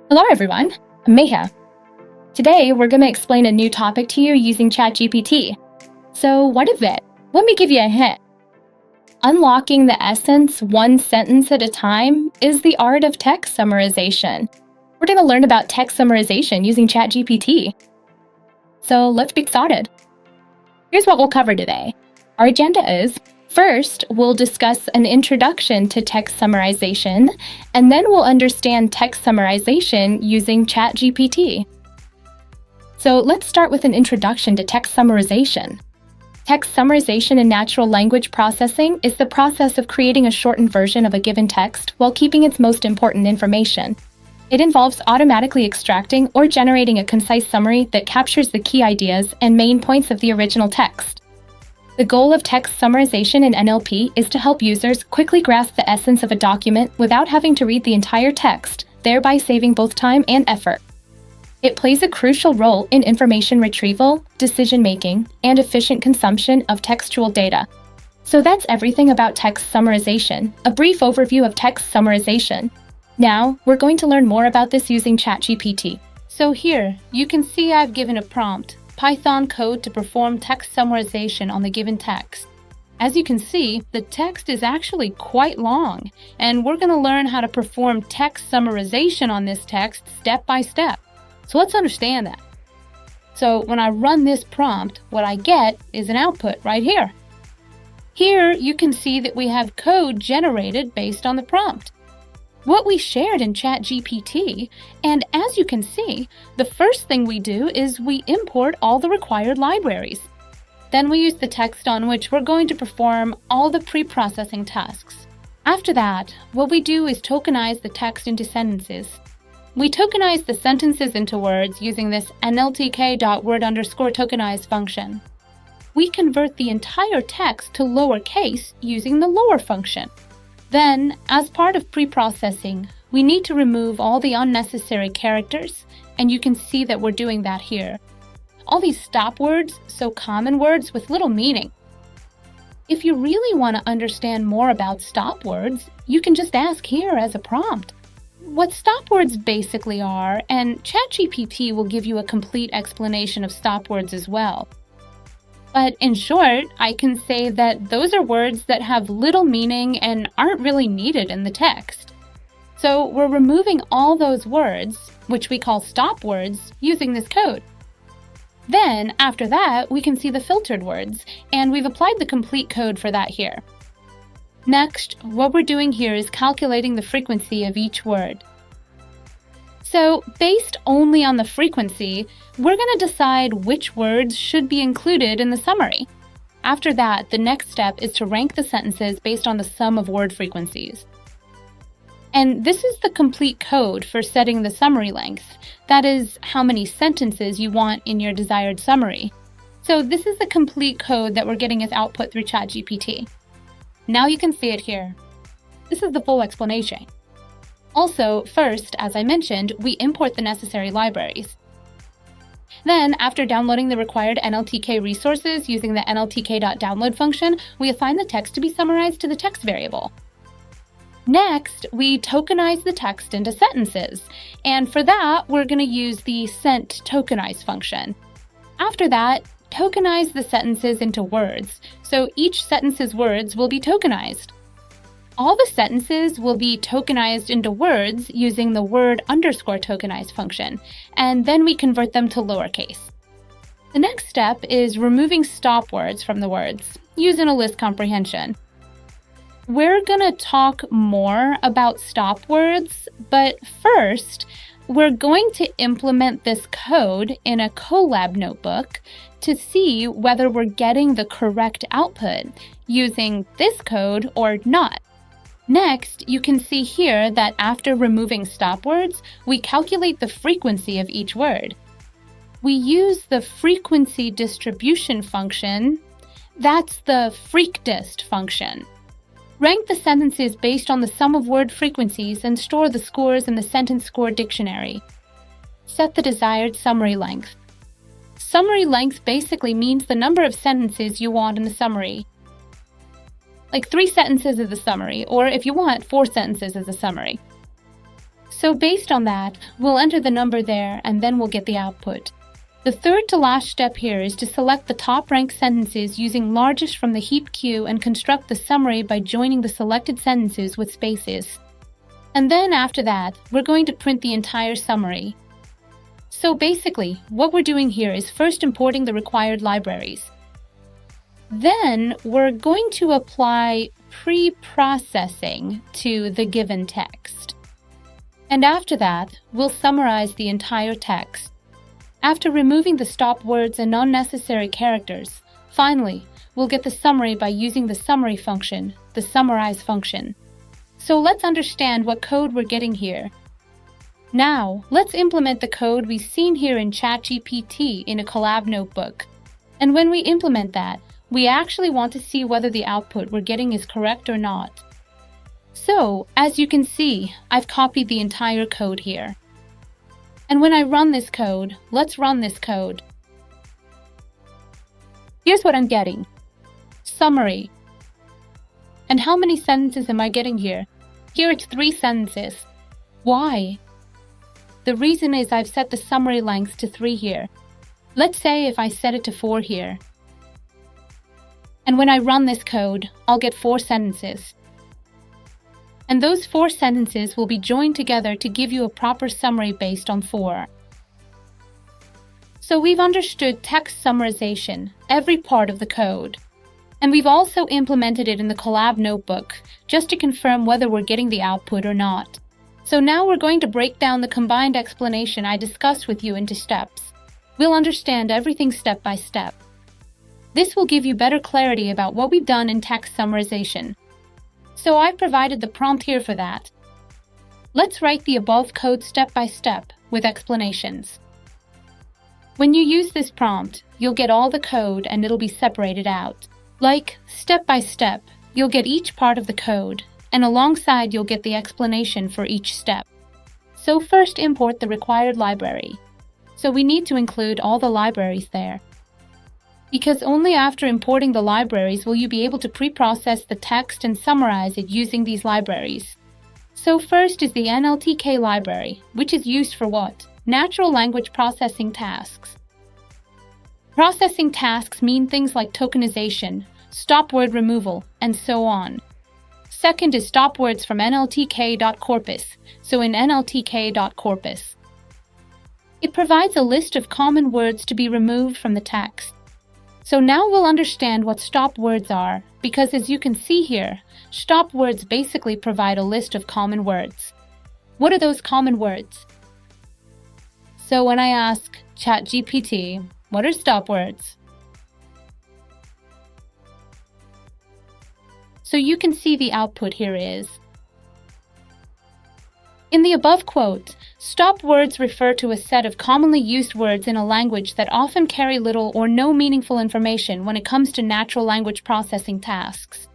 Hello everyone, I'm Meha. Today we're going to explain a new topic to you using ChatGPT. So what is it? Let me give you a hint. Unlocking the essence one sentence at a time is the art of text summarization. We're going to learn about text summarization using ChatGPT. So let's get started. Here's what we'll cover today. Our agenda is, first, we'll discuss an introduction to text summarization, and then we'll understand text summarization using ChatGPT. So let's start with an introduction to text summarization. Text summarization in natural language processing is the process of creating a shortened version of a given text while keeping its most important information. It involves automatically extracting or generating a concise summary that captures the key ideas and main points of the original text. The goal of text summarization in NLP is to help users quickly grasp the essence of a document without having to read the entire text, thereby saving both time and effort. It plays a crucial role in information retrieval, decision-making, and efficient consumption of textual data. So that's everything about text summarization, a brief overview of text summarization. Now, we're going to learn more about this using ChatGPT. So here, you can see I've given a prompt, Python code to perform text summarization on the given text. As you can see, the text is actually quite long, and we're going to learn how to perform text summarization on this text step by step. So let's understand that. So when I run this prompt, what I get is an output right here. Here you can see that we have code generated based on the prompt. What we shared in ChatGPT, and as you can see, the first thing we do is we import all the required libraries. Then we use the text on which we're going to perform all the pre-processing tasks. After that, what we do is tokenize the text into sentences. We tokenize the sentences into words using this NLTK.word_tokenize function. We convert the entire text to lowercase using the lower function. Then, as part of pre-processing, we need to remove all the unnecessary characters, and you can see that we're doing that here. All these stop words, so common words with little meaning. If you really want to understand more about stop words, you can just ask here as a prompt. What stop words basically are, and ChatGPT will give you a complete explanation of stop words as well. But in short, I can say that those are words that have little meaning and aren't really needed in the text. So we're removing all those words, which we call stop words, using this code. Then, after that, we can see the filtered words, and we've applied the complete code for that here. Next, what we're doing here is calculating the frequency of each word. So, based only on the frequency, we're going to decide which words should be included in the summary. After that, the next step is to rank the sentences based on the sum of word frequencies. And this is the complete code for setting the summary length. That is, how many sentences you want in your desired summary. So this is the complete code that we're getting as output through ChatGPT. Now you can see it here. This is the full explanation. Also, first, as I mentioned, we import the necessary libraries. Then, after downloading the required NLTK resources using the NLTK.download function, we assign the text to be summarized to the text variable. Next, we tokenize the text into sentences, and for that, we're going to use the sent_tokenize function. After that, tokenize the sentences into words, so each sentence's words will be tokenized. All the sentences will be tokenized into words using the word_tokenize function, and then we convert them to lowercase. The next step is removing stop words from the words, using a list comprehension. We're going to talk more about stop words, but first, we're going to implement this code in a Colab notebook to see whether we're getting the correct output using this code or not. Next, you can see here that after removing stop words, we calculate the frequency of each word. We use the frequency distribution function. That's the freqdist function. Rank the sentences based on the sum of word frequencies and store the scores in the sentence score dictionary. Set the desired summary length. Summary length basically means the number of sentences you want in the summary. Like 3 sentences is a summary, or if you want, 4 sentences is a summary. So based on that, we'll enter the number there and then we'll get the output. The third to last step here is to select the top-ranked sentences using largest from the heapq and construct the summary by joining the selected sentences with spaces. And then after that, we're going to print the entire summary. So basically, what we're doing here is first importing the required libraries. Then we're going to apply preprocessing to the given text. And after that, we'll summarize the entire text. After removing the stop words and unnecessary characters, finally, we'll get the summary by using the summary function, the summarize function. So let's understand what code we're getting here. Now, let's implement the code we've seen here in ChatGPT in a Colab notebook. And when we implement that, we actually want to see whether the output we're getting is correct or not. So, as you can see, I've copied the entire code here. And when I run this code, let's run this code. Here's what I'm getting. Summary. And how many sentences am I getting here? Here it's 3 sentences. Why? The reason is I've set the summary length to 3 here. Let's say if I set it to 4 here. And when I run this code, I'll get 4 sentences. And those 4 sentences will be joined together to give you a proper summary based on 4. So we've understood text summarization, every part of the code. And we've also implemented it in the Colab notebook, just to confirm whether we're getting the output or not. So now we're going to break down the combined explanation I discussed with you into steps. We'll understand everything step by step. This will give you better clarity about what we've done in text summarization. So I've provided the prompt here for that. Let's write the above code step by step with explanations. When you use this prompt, you'll get all the code and it'll be separated out. Like, step by step, you'll get each part of the code, and alongside you'll get the explanation for each step. So first import the required library. So we need to include all the libraries there. Because only after importing the libraries will you be able to pre-process the text and summarize it using these libraries. So first is the NLTK library, which is used for what? Natural language processing tasks. Processing tasks mean things like tokenization, stop word removal, and so on. Second is stop words from NLTK.corpus, so in NLTK.corpus. It provides a list of common words to be removed from the text. So now we'll understand what stop words are, because as you can see here, stop words basically provide a list of common words. What are those common words? So when I ask ChatGPT, what are stop words? So you can see the output here is. In the above quote, stop words refer to a set of commonly used words in a language that often carry little or no meaningful information when it comes to natural language processing tasks.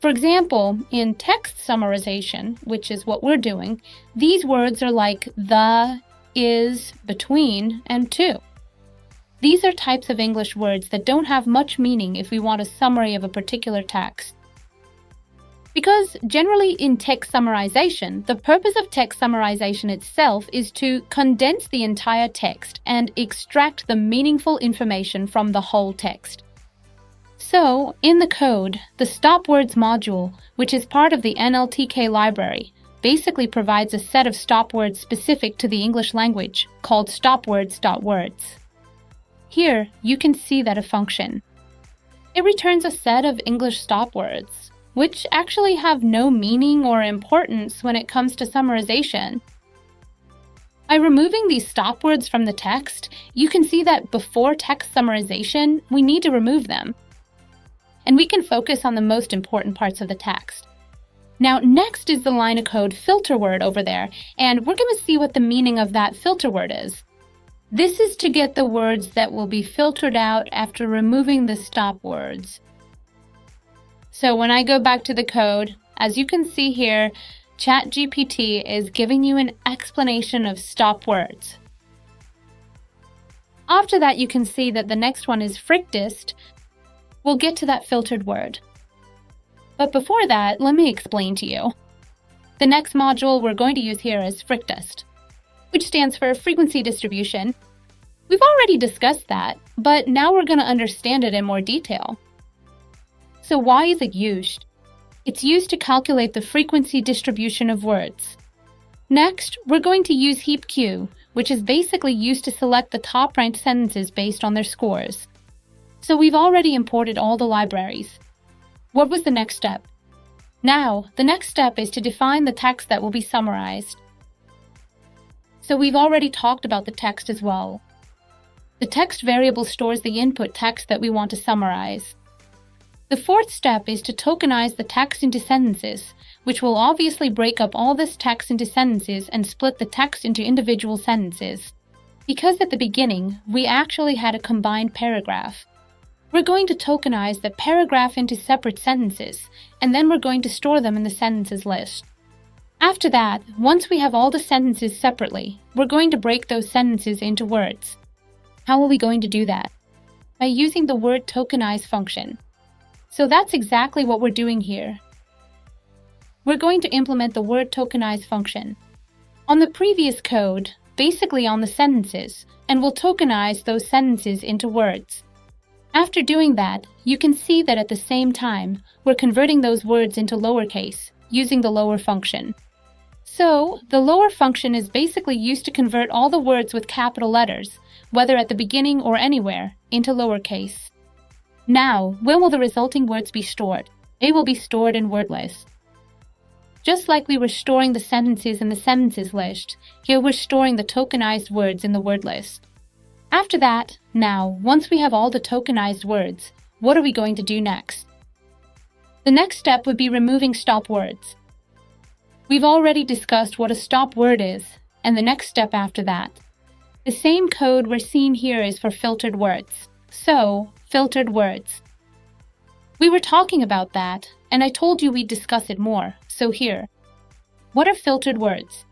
For example, in text summarization, which is what we're doing, these words are like the, is, between, and to. These are types of English words that don't have much meaning if we want a summary of a particular text. Because generally in text summarization, the purpose of text summarization itself is to condense the entire text and extract the meaningful information from the whole text. So, in the code, the stop words module, which is part of the NLTK library, basically provides a set of stop words specific to the English language, called stopwords.words. Here, you can see that a function. It returns a set of English stop words, which actually have no meaning or importance when it comes to summarization. By removing these stop words from the text, you can see that before text summarization, we need to remove them. And we can focus on the most important parts of the text. Now, next is the line of code filter word over there, and we're going to see what the meaning of that filter word is. This is to get the words that will be filtered out after removing the stop words. So when I go back to the code, as you can see here, ChatGPT is giving you an explanation of stop words. After that, you can see that the next one is frictist. We'll get to that filtered word. But before that, let me explain to you. The next module we're going to use here is freqtest, which stands for frequency distribution. We've already discussed that, but now we're going to understand it in more detail. So why is it used? It's used to calculate the frequency distribution of words. Next, we're going to use heapq, which is basically used to select the top-ranked sentences based on their scores. So we've already imported all the libraries. What was the next step? Now, the next step is to define the text that will be summarized. So we've already talked about the text as well. The text variable stores the input text that we want to summarize. The fourth step is to tokenize the text into sentences, which will obviously break up all this text into sentences and split the text into individual sentences. Because at the beginning, we actually had a combined paragraph. We're going to tokenize the paragraph into separate sentences, and then we're going to store them in the sentences list. After that, once we have all the sentences separately, we're going to break those sentences into words. How are we going to do that? By using the word tokenize function. So that's exactly what we're doing here. We're going to implement the word tokenize function on the previous code, basically on the sentences, and we'll tokenize those sentences into words. After doing that, you can see that at the same time, we're converting those words into lowercase, using the lower function. So, the lower function is basically used to convert all the words with capital letters, whether at the beginning or anywhere, into lowercase. Now, where will the resulting words be stored? They will be stored in word list. Just like we were storing the sentences in the sentences list, here we're storing the tokenized words in the word list. After that, now, once we have all the tokenized words, what are we going to do next? The next step would be removing stop words. We've already discussed what a stop word is, and the next step after that. The same code we're seeing here is for filtered words. So, filtered words. We were talking about that, and I told you we'd discuss it more, so here. What are filtered words?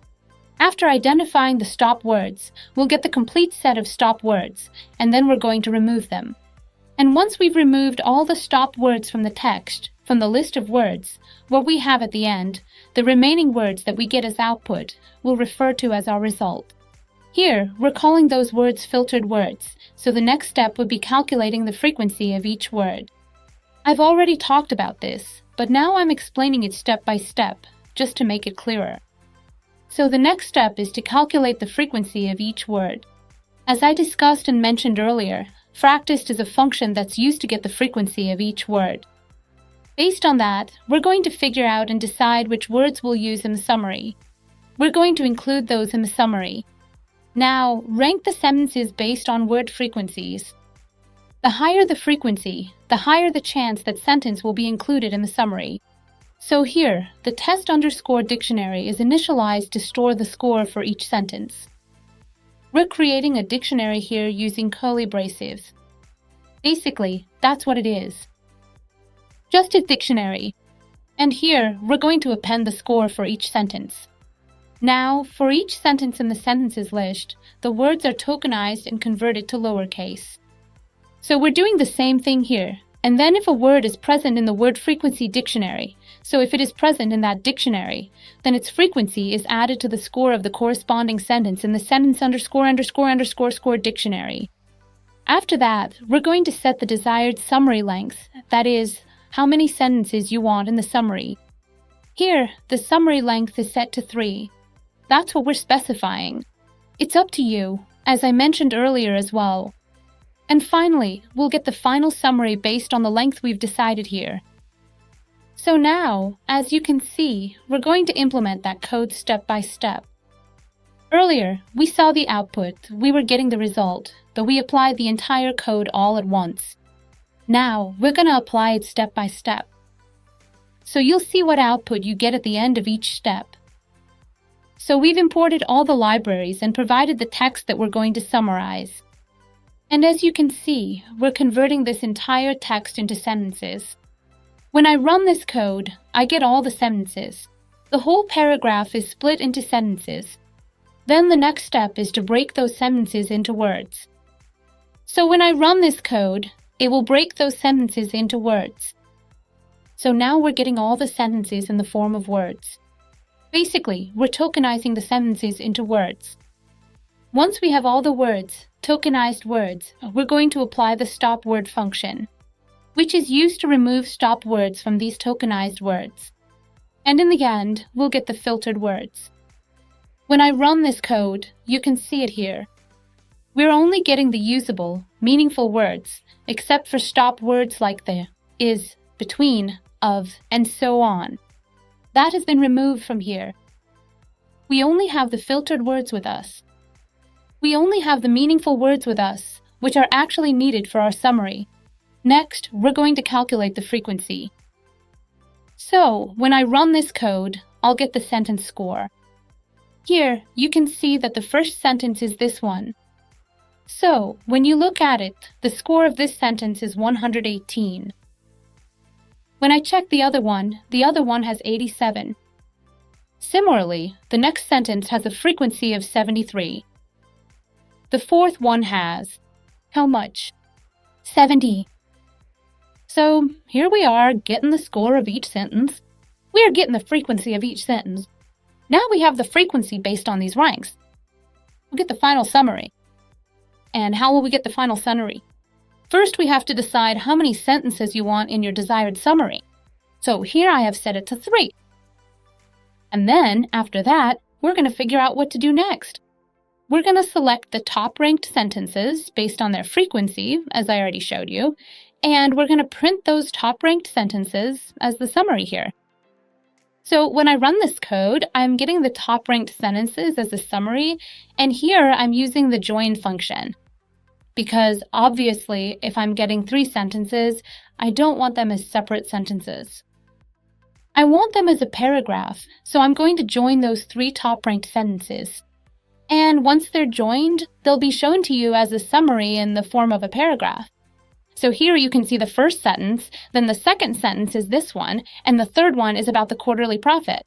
After identifying the stop words, we'll get the complete set of stop words, and then we're going to remove them. And once we've removed all the stop words from the text, from the list of words, what we have at the end, the remaining words that we get as output, we'll refer to as our result. Here, we're calling those words filtered words, so the next step would be calculating the frequency of each word. I've already talked about this, but now I'm explaining it step by step, just to make it clearer. So the next step is to calculate the frequency of each word. As I discussed and mentioned earlier, freqtest is a function that's used to get the frequency of each word. Based on that, we're going to figure out and decide which words we'll use in the summary. We're going to include those in the summary. Now, rank the sentences based on word frequencies. The higher the frequency, the higher the chance that sentence will be included in the summary. So here, the test_dictionary is initialized to store the score for each sentence. We're creating a dictionary here using curly braces. Basically, that's what it is. Just a dictionary. And here, we're going to append the score for each sentence. Now, for each sentence in the sentences list, the words are tokenized and converted to lowercase. So we're doing the same thing here. And then if a word is present in the word frequency dictionary, so if it is present in that dictionary, then its frequency is added to the score of the corresponding sentence in the sentence___score dictionary. After that, we're going to set the desired summary length, that is, how many sentences you want in the summary. Here, the summary length is set to 3. That's what we're specifying. It's up to you, as I mentioned earlier as well. And finally, we'll get the final summary based on the length we've decided here. So now, as you can see, we're going to implement that code step by step. Earlier, we saw the output, we were getting the result, but we applied the entire code all at once. Now, we're going to apply it step by step. So you'll see what output you get at the end of each step. So we've imported all the libraries and provided the text that we're going to summarize. And as you can see, we're converting this entire text into sentences. When I run this code, I get all the sentences. The whole paragraph is split into sentences. Then the next step is to break those sentences into words. So when I run this code, it will break those sentences into words. So now we're getting all the sentences in the form of words. Basically, we're tokenizing the sentences into words. Once we have all the words, tokenized words, we're going to apply the stop word function, which is used to remove stop words from these tokenized words. And in the end, we'll get the filtered words. When I run this code, you can see it here. We're only getting the usable, meaningful words, except for stop words like the, is, between, of, and so on. That has been removed from here. We only have the filtered words with us. We only have the meaningful words with us, which are actually needed for our summary. Next, we're going to calculate the frequency. So, when I run this code, I'll get the sentence score. Here, you can see that the first sentence is this one. So, when you look at it, the score of this sentence is 118. When I check the other one has 87. Similarly, the next sentence has a frequency of 73. The fourth one has, how much? 70. So, here we are, getting the score of each sentence. We are getting the frequency of each sentence. Now we have the frequency based on these ranks. We'll get the final summary. And how will we get the final summary? First, we have to decide how many sentences you want in your desired summary. So here I have set it to 3. And then, after that, we're going to figure out what to do next. We're going to select the top-ranked sentences based on their frequency, as I already showed you, and we're going to print those top-ranked sentences as the summary here. So when I run this code, I'm getting the top-ranked sentences as a summary, and here I'm using the join function. Because obviously, if I'm getting 3 sentences, I don't want them as separate sentences. I want them as a paragraph, so I'm going to join those 3 top-ranked sentences. And once they're joined, they'll be shown to you as a summary in the form of a paragraph. So here you can see the first sentence, then the second sentence is this one, and the third one is about the quarterly profit.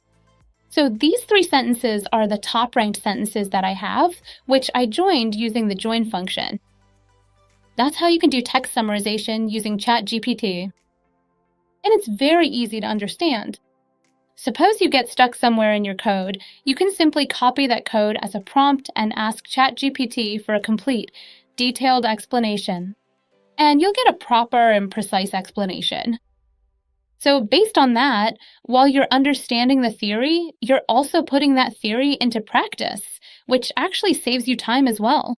So these 3 sentences are the top-ranked sentences that I have, which I joined using the join function. That's how you can do text summarization using ChatGPT. And it's very easy to understand. Suppose you get stuck somewhere in your code, you can simply copy that code as a prompt and ask ChatGPT for a complete, detailed explanation. And you'll get a proper and precise explanation. So based on that, while you're understanding the theory, you're also putting that theory into practice, which actually saves you time as well.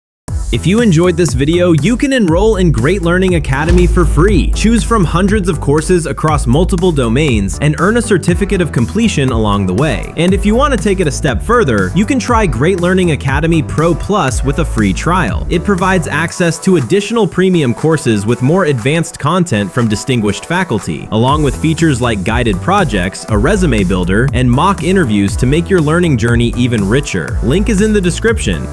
If you enjoyed this video, you can enroll in Great Learning Academy for free. Choose from hundreds of courses across multiple domains and earn a certificate of completion along the way. And if you want to take it a step further, you can try Great Learning Academy Pro Plus with a free trial. It provides access to additional premium courses with more advanced content from distinguished faculty, along with features like guided projects, a resume builder, and mock interviews to make your learning journey even richer. Link is in the description.